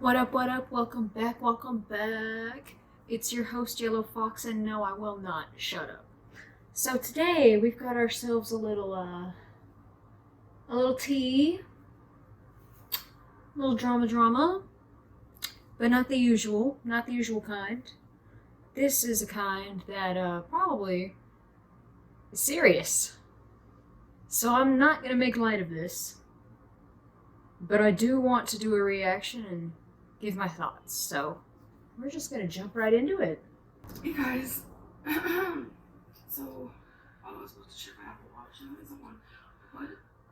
What up, what up? Welcome back, welcome back. It's your host, Yellow Fox, and no, I will not shut up. So today, we've got ourselves a little tea, a little drama, but not the usual kind. This is a kind that, probably is serious. So I'm not gonna make light of this, but I do want to do a reaction and give my thoughts, so we're just gonna jump right into it. Hey guys, so I was supposed to check my Apple Watch and it isn't one.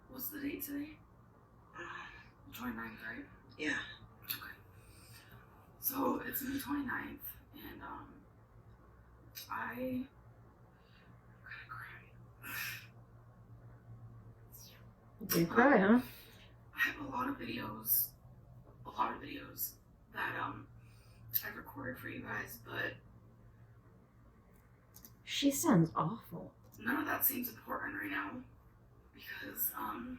What's the date today? 29th, right? Yeah. Okay. So it's May 29th, and I kind of cry. You did cry, huh? I have a lot of videos that I've recorded for you guys, but She sounds awful. none of that seems important right now because I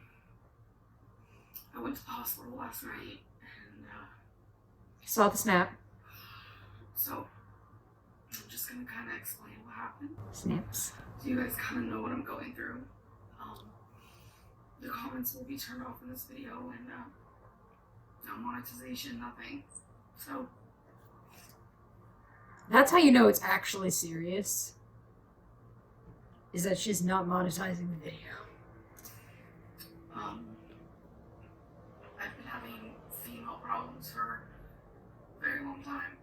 went to the hospital last night and Saw the snap. so I'm just gonna kind of explain what happened. Snaps. So you guys kind of know what I'm going through. The comments will be turned off in this video and no monetization, nothing. So That's how you know it's actually serious. Is that she's not monetizing the video. I've been having female problems for a very long time.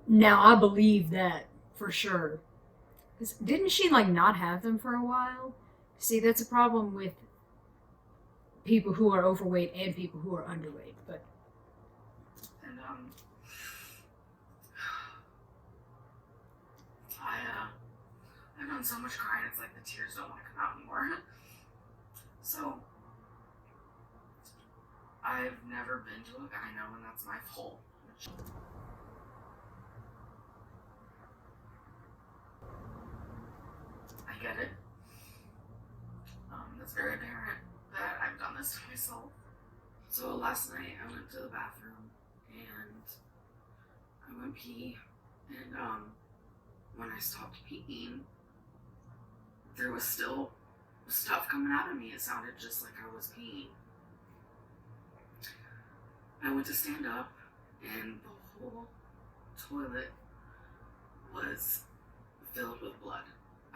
Now I believe that for sure. 'Cause didn't she not have them for a while? See, that's a problem with people who are overweight and people who are underweight, but And I've done so much crying, it's like the tears don't want to come out anymore. So I've never been to a gyno, and that's my fault. I get it. It's very apparent that I've done this to myself. So last night I went to the bathroom and I went pee, and when I stopped peeing, there was still stuff coming out of me. It sounded just like I was peeing. I went to stand up, and the whole toilet was filled with blood.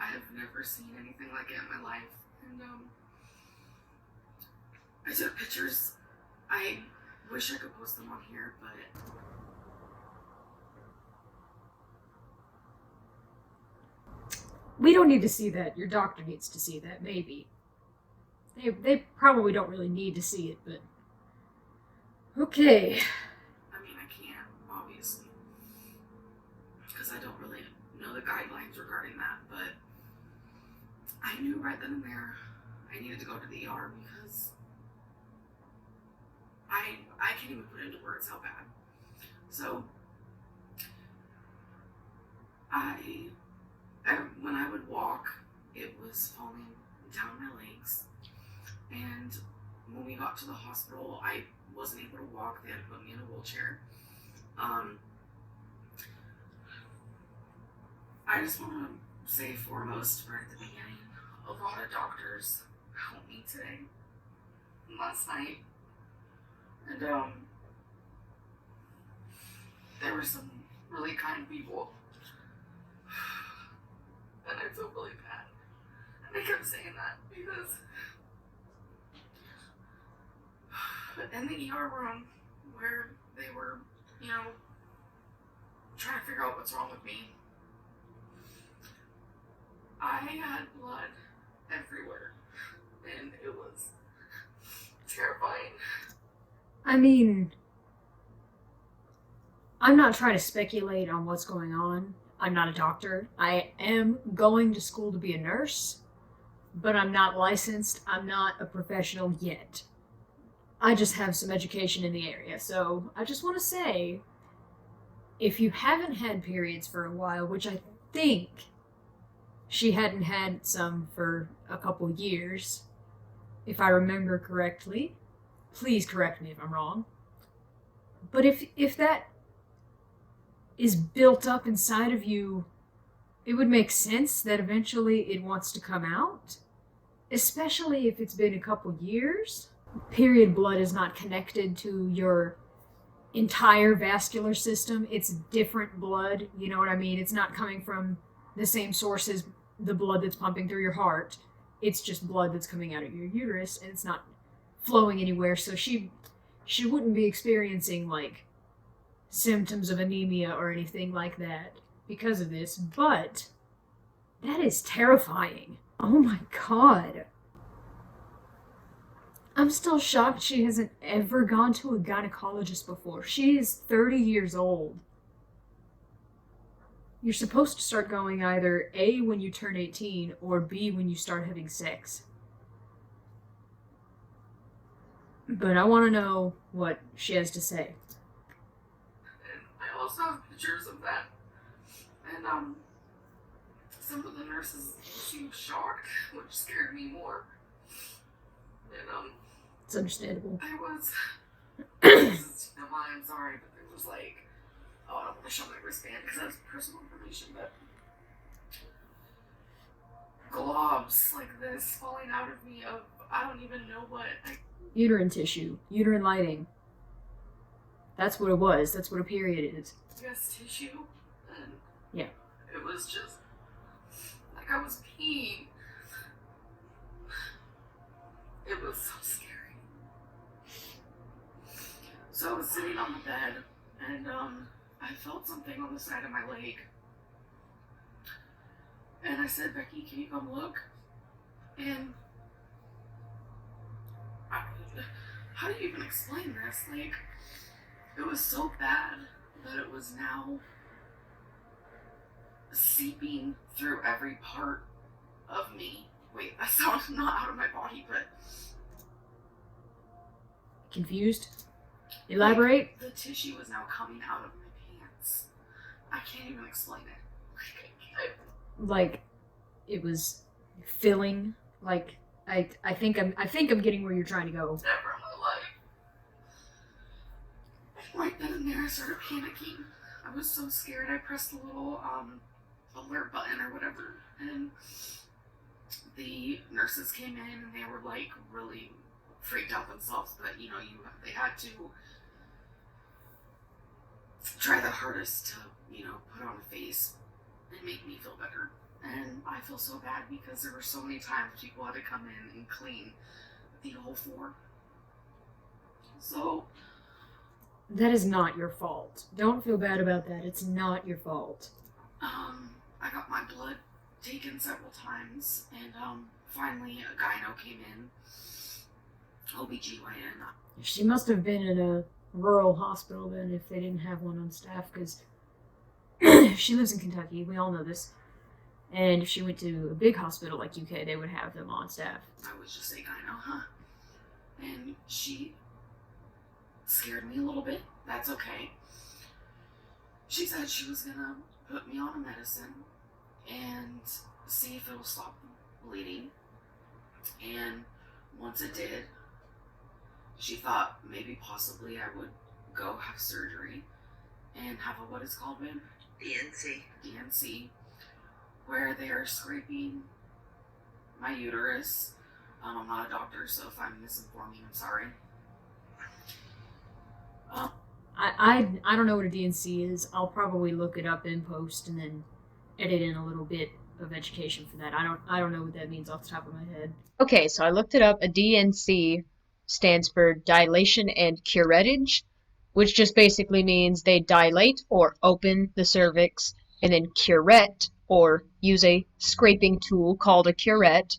I have never seen anything like it in my life, and I took pictures. I wish I could post them on here, but we don't need to see that. Your doctor needs to see that, maybe. They probably don't really need to see it, but okay. I mean, I can, obviously, because I don't really know the guidelines regarding that, but I knew right then and there I needed to go to the ER because I can't even put into words how bad. So when I would walk, it was falling down my legs, and when we got to the hospital, I wasn't able to walk. They had to put me in a wheelchair. I just want to say foremost, right at the beginning, a lot of doctors helped me today and last night, and there were some really kind people, and I feel really bad. And I kept saying that because in the ER room where they were, trying to figure out what's wrong with me, I had blood everywhere, and it was terrifying. I mean, I'm not trying to speculate on what's going on. I'm not a doctor. I am going to school to be a nurse, but I'm not licensed. I'm not a professional yet. I just have some education in the area. So I just want to say, if you haven't had periods for a while, which I think she hadn't had some for a couple years, if I remember correctly, please correct me if I'm wrong, But if that is built up inside of you, it would make sense that eventually it wants to come out, especially if it's been a couple years. Period blood is not connected to your entire vascular system. It's different blood, you know what I mean? It's not coming from the same source as the blood that's pumping through your heart. It's just blood that's coming out of your uterus, and it's not flowing anywhere. So she wouldn't be experiencing like symptoms of anemia or anything like that because of this, but that is terrifying. Oh my god. I'm still shocked she hasn't ever gone to a gynecologist before. She is 30 years old. You're supposed to start going either A, when you turn 18, or B, when you start having sex. But I want to know what she has to say. And I also have pictures of that. And some of the nurses seemed shocked, which scared me more. And It's understandable. I was, I'm sorry, but there was like, oh, I don't want to show my wristband because that's personal information, but globs like this falling out of me of, I don't even know what. Uterine tissue, uterine lining. That's what it was. That's what a period is. Yes, tissue. And yeah. It was just like I was peeing. It was so scary. So I was sitting on the bed and I felt something on the side of my leg. And I said, Becky, can you come look? And how do you even explain this? Like, it was so bad that it was now seeping through every part of me. Wait, that sounds not out of my body, but... Confused? Elaborate? Like, the tissue was now coming out of my pants. I can't even explain it. Like, it was filling, like... I think I'm getting where you're trying to go. Never in my life. Right then and there, I started panicking. I was so scared. I pressed the little alert button or whatever, and the nurses came in and they were like really freaked out themselves. But you know, they had to try the hardest to put on a face and make me feel better. And I feel so bad because there were so many times people had to come in and clean the whole floor. So... That is not your fault. Don't feel bad about that. It's not your fault. I got my blood taken several times, and finally a gyno came in. OBGYN. She must have been in a rural hospital then if they didn't have one on staff, because she lives in Kentucky. We all know this. And if she went to a big hospital like UK, they would have them on staff. I would just say gyno, huh? And she scared me a little bit. That's okay. She said she was gonna put me on a medicine and see if it'll stop the bleeding. And once it did, she thought maybe possibly I would go have surgery and have a, what is called, babe? DNC. Where they are scraping my uterus. I'm not a doctor, so if I'm misinforming, I'm sorry. I don't know what a DNC is. I'll probably look it up in post and then edit in a little bit of education for that. I don't know what that means off the top of my head. Okay, so I looked it up. A DNC stands for dilation and curettage, which just basically means they dilate or open the cervix, and then curette or use a scraping tool called a curette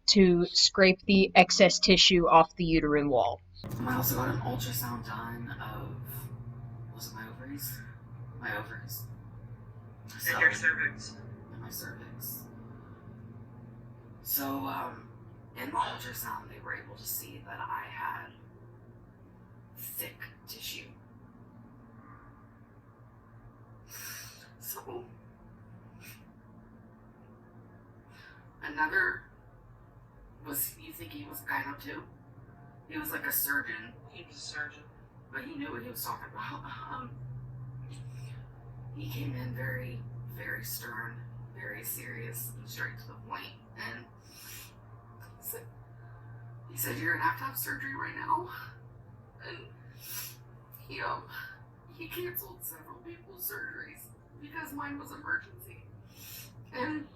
to scrape the excess tissue off the uterine wall. I also got an ultrasound done of, was it my ovaries? My ovaries. And your cervix. And my cervix. So, in the ultrasound, they were able to see that I had thick tissue. So, another, was you think he was a gyno too? He was like a surgeon. He was a surgeon. but he knew what he was talking about. He came in very, very stern, very serious, and straight to the point, and he said, "You're gonna have surgery right now," and he canceled several people's surgeries because mine was emergency, and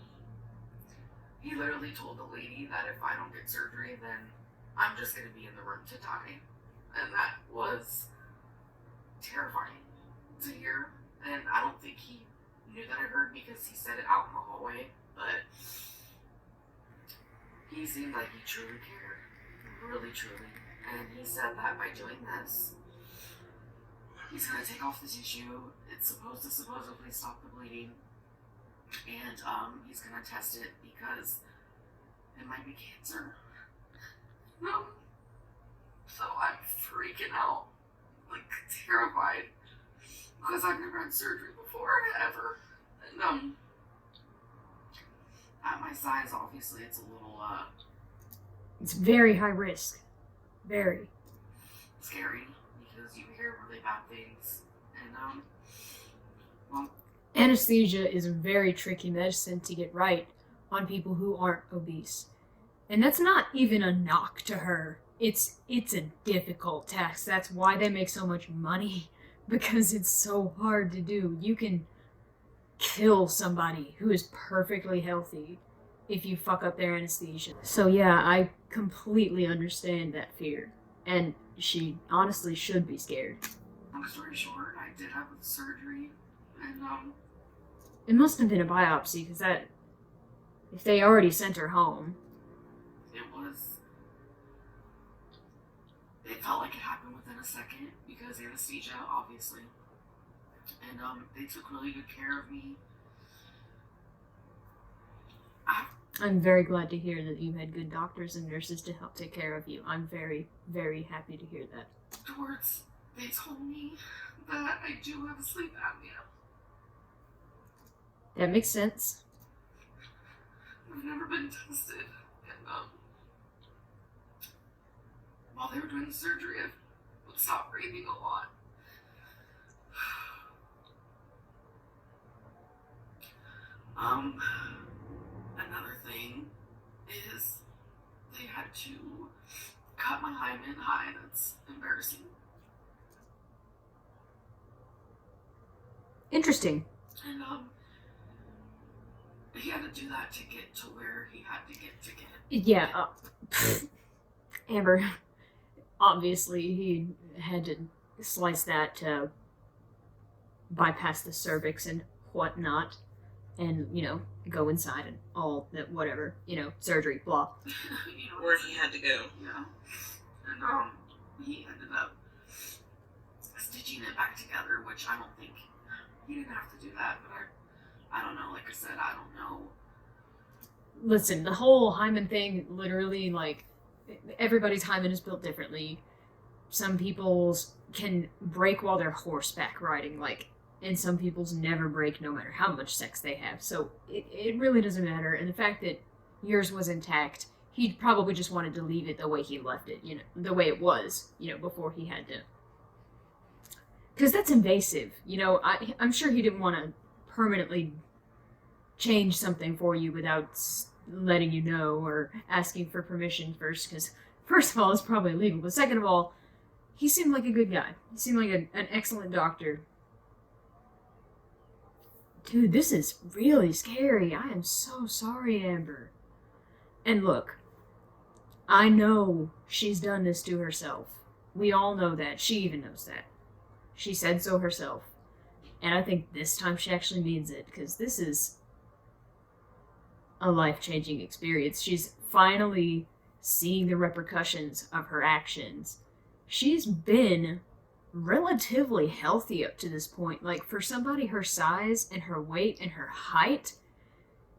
he literally told the lady that if I don't get surgery, then I'm just gonna be in the room to die, and that was terrifying to hear. And I don't think he knew that I heard because he said it out in the hallway, but he seemed like he truly cared, really truly. And he said that by doing this, he's going to take off the tissue. It's supposed to supposedly stop the bleeding, and he's going to test it because it might be cancer. So I'm freaking out, like terrified. Because I've never had surgery before, ever. And, at my size, obviously, it's a little, It's very high risk. Very. scary. Because you hear really bad things. And, well... Anesthesia is a very tricky medicine to get right on people who aren't obese. And that's not even a knock to her. It's a difficult task. That's why they make so much money. Because it's so hard to do. You can kill somebody who is perfectly healthy if you fuck up their anesthesia. So yeah, I completely understand that fear. And she honestly should be scared. Long story short, I did have the surgery. And, It must have been a biopsy, because that... If they already sent her home... It felt like it happened within a second, because anesthesia, obviously. And, they took really good care of me. I'm very glad to hear that you had good doctors and nurses to help take care of you. I'm very, very happy to hear that. Afterwards, they told me that I do have a sleep apnea. That makes sense. I've never been tested. And, while they were doing the surgery, I would stop breathing a lot. Another thing is they had to cut my hymen high. That's embarrassing. Interesting. And, he had to do that to get to where he had to get to get it. Yeah, Amber, obviously he had to slice that to bypass the cervix and whatnot, and, go inside and all that, whatever, surgery, blah. Where he had to go. Yeah. And, he ended up stitching it back together, which I don't think he didn't have to do that, but I don't know. Like I said, I don't know. Listen, the whole hymen thing, literally, everybody's hymen is built differently. Some people's can break while they're horseback riding, and some people's never break no matter how much sex they have. So it really doesn't matter. And the fact that yours was intact, he probably just wanted to leave it the way he left it, the way it was, before he had to. Because that's invasive, I'm sure he didn't want to permanently change something for you without letting you know or asking for permission first, because first of all, it's probably illegal, but second of all, he seemed like a good guy. He seemed like an excellent doctor. Dude, this is really scary. I am so sorry, Amber. And look, I know she's done this to herself. We all know that. She even knows that. She said so herself. And I think this time she actually means it, because this is a life-changing experience. She's finally seeing the repercussions of her actions. She's been relatively healthy up to this point. For somebody her size and her weight and her height,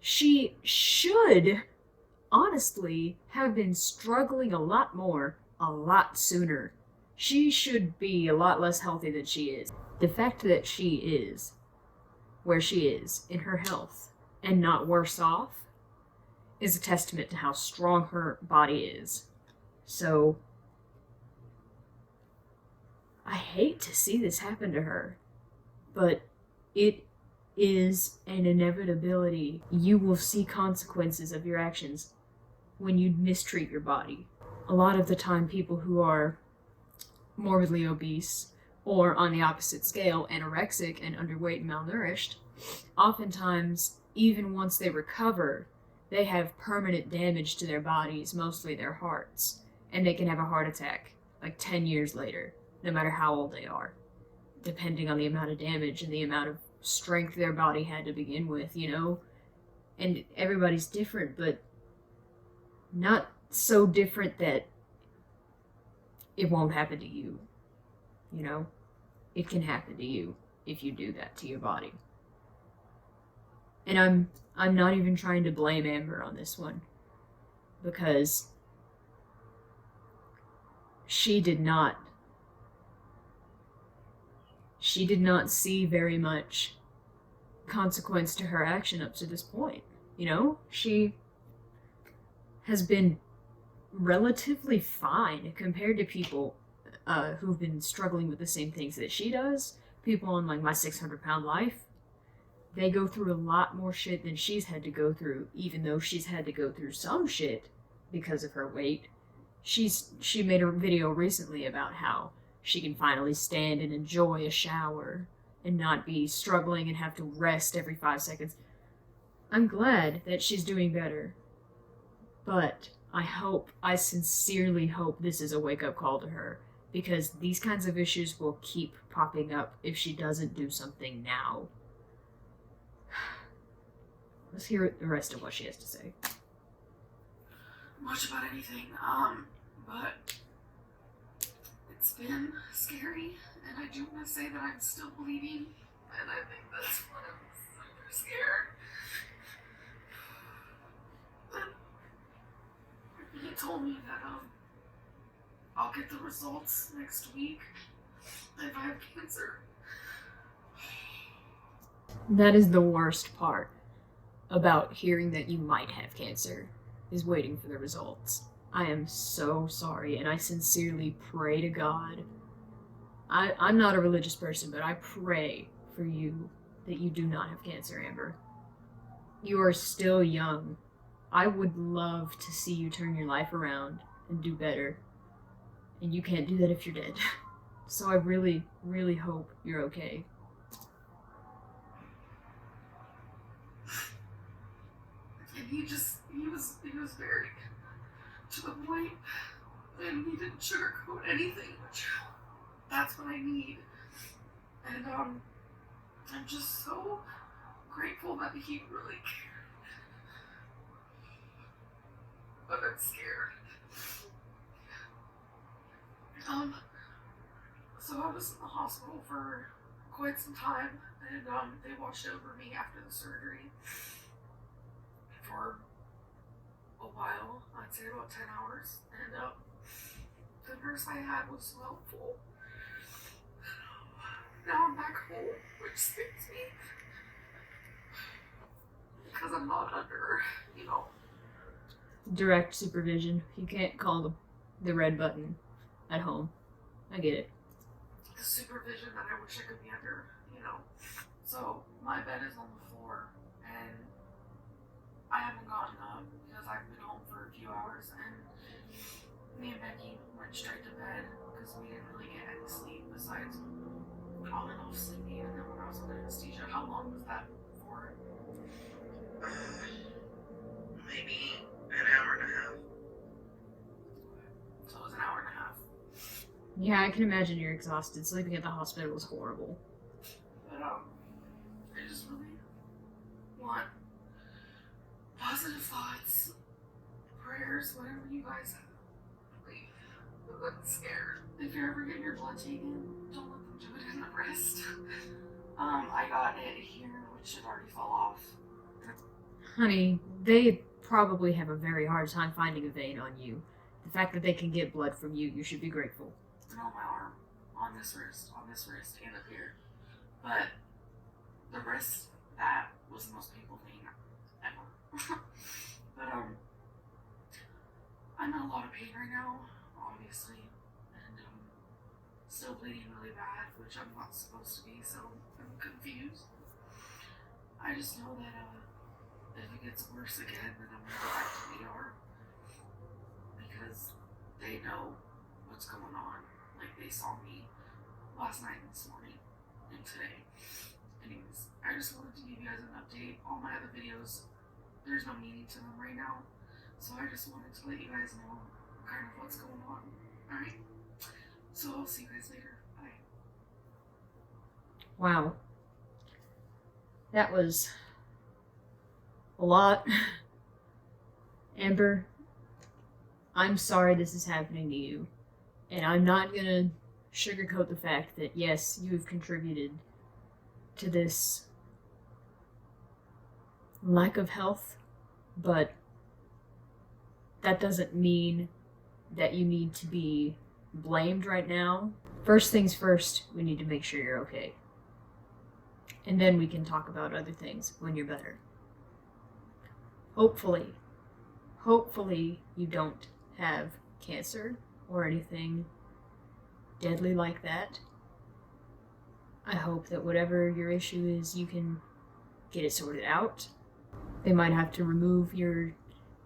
she should honestly have been struggling a lot more, a lot sooner. She should be a lot less healthy than she is. The fact that she is where she is in her health and not worse off is a testament to how strong her body is. So, I hate to see this happen to her, but it is an inevitability. You will see consequences of your actions when you mistreat your body. A lot of the time, people who are morbidly obese or on the opposite scale, anorexic and underweight and malnourished, oftentimes, even once they recover, they have permanent damage to their bodies, mostly their hearts, and they can have a heart attack like 10 years later, no matter how old they are, depending on the amount of damage and the amount of strength their body had to begin with, you know? And everybody's different, but not so different that it won't happen to you, you know? It can happen to you if you do that to your body. And I'm not even trying to blame Amber on this one, because she did not see very much consequence to her action up to this point. You know, she has been relatively fine compared to people who've been struggling with the same things that she does. People on like My 600-Pound Life, they go through a lot more shit than she's had to go through, even though she's had to go through some shit because of her weight. She made a video recently about how she can finally stand and enjoy a shower and not be struggling and have to rest every 5 seconds. I'm glad that she's doing better, but I sincerely hope this is a wake-up call to her, because these kinds of issues will keep popping up if she doesn't do something now. Let's hear the rest of what she has to say. Much about anything, but it's been scary, and I do want to say that I'm still bleeding, and I think that's why I'm super scared. But he told me that, I'll get the results next week if I have cancer. That is the worst part about hearing that you might have cancer, is waiting for the results. I am so sorry, and I sincerely pray to God. I'm not a religious person, but I pray for you that you do not have cancer, Amber. You are still young. I would love to see you turn your life around and do better. And you can't do that if you're dead. So I really, really hope you're okay. And he was very to the point, and he didn't sugarcoat anything, which that's what I need. And I'm just so grateful that he really cared. But I'm scared. So I was in the hospital for quite some time, and they watched over me after the surgery for a while. I'd say about 10 hours, and the nurse I had was so helpful. Now I'm back home, which scares me, because I'm not under, direct supervision. You can't call the red button at home. I get it. The supervision that I wish I could be under, So my bed is on the floor, and I haven't gotten up because I've been home for a few hours, and me and Becky went straight to bed because we didn't really get any sleep besides on and off sleeping, and then when I was on anesthesia. How long was that for? Maybe an hour and a half. So it was an hour and a half. Yeah, I can imagine you're exhausted. Sleeping at the hospital was horrible. But I just really want positive thoughts, prayers, whatever you guys have. Like, I'm scared. If you're ever getting your blood taken, don't let them do it in the wrist. I got it here, which it already fell off. Honey, they probably have a very hard time finding a vein on you. The fact that they can get blood from you, you should be grateful. And on my arm, on this wrist, and up here. But the wrist, that was the most painful thing ever. But I'm in a lot of pain right now, obviously, and still bleeding really bad, which I'm not supposed to be, so I'm confused. I just know that if it gets worse again, then I'm gonna go back to the ER because they know what's going on. Like, they saw me last night and this morning and today. Anyways, I just wanted to give you guys an update. All my other videos, there's no meaning to them right now, so I just wanted to let you guys know kind of what's going on. Alright? So I'll see you guys later. Bye. Wow. That was a lot. Amber, I'm sorry this is happening to you. And I'm not gonna sugarcoat the fact that, yes, you've contributed to this lack of health, but that doesn't mean that you need to be blamed right now. First things first, we need to make sure you're okay. And then we can talk about other things when you're better. Hopefully you don't have cancer or anything deadly like that. I hope that whatever your issue is, you can get it sorted out. They might have to remove your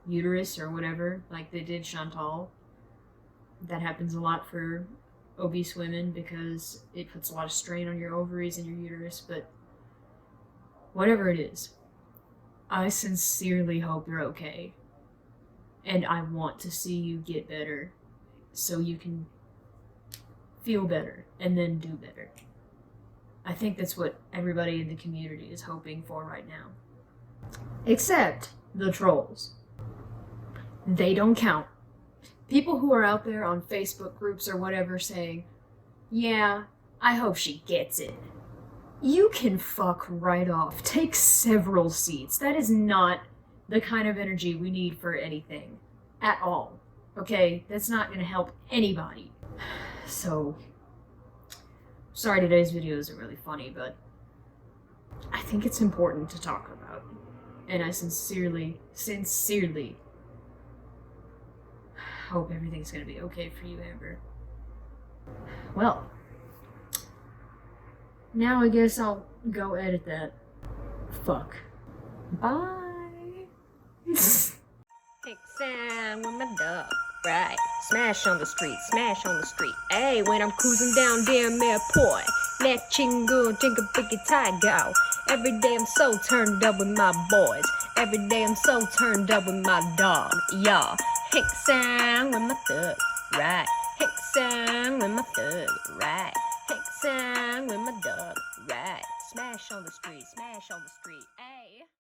uterus or whatever, like they did Chantal. That happens a lot for obese women because it puts a lot of strain on your ovaries and your uterus, but whatever it is, I sincerely hope you're okay. And I want to see you get better so you can feel better and then do better. I think that's what everybody in the community is hoping for right now. Except the trolls. They don't count. People who are out there on Facebook groups or whatever saying, yeah, I hope she gets it. You can fuck right off. Take several seats. That is not the kind of energy we need for anything. At all. Okay? That's not going to help anybody. So, sorry today's video isn't really funny, but I think it's important to talk about. And I sincerely hope everything's going to be okay for you, Amber. Well, now I guess I'll go edit that. Fuck. Bye. Sound with my dog, right? Smash on the street, smash on the street. Hey, when I'm cruising down damn airport, let chingo, jingle biggie tiger. Every day I'm so turned up with my boys. Every day I'm so turned up with my dog, y'all. Hick sound with my thug, right? Hick sound with my thug, right? Hick sound with my dog, right? Smash on the street, smash on the street.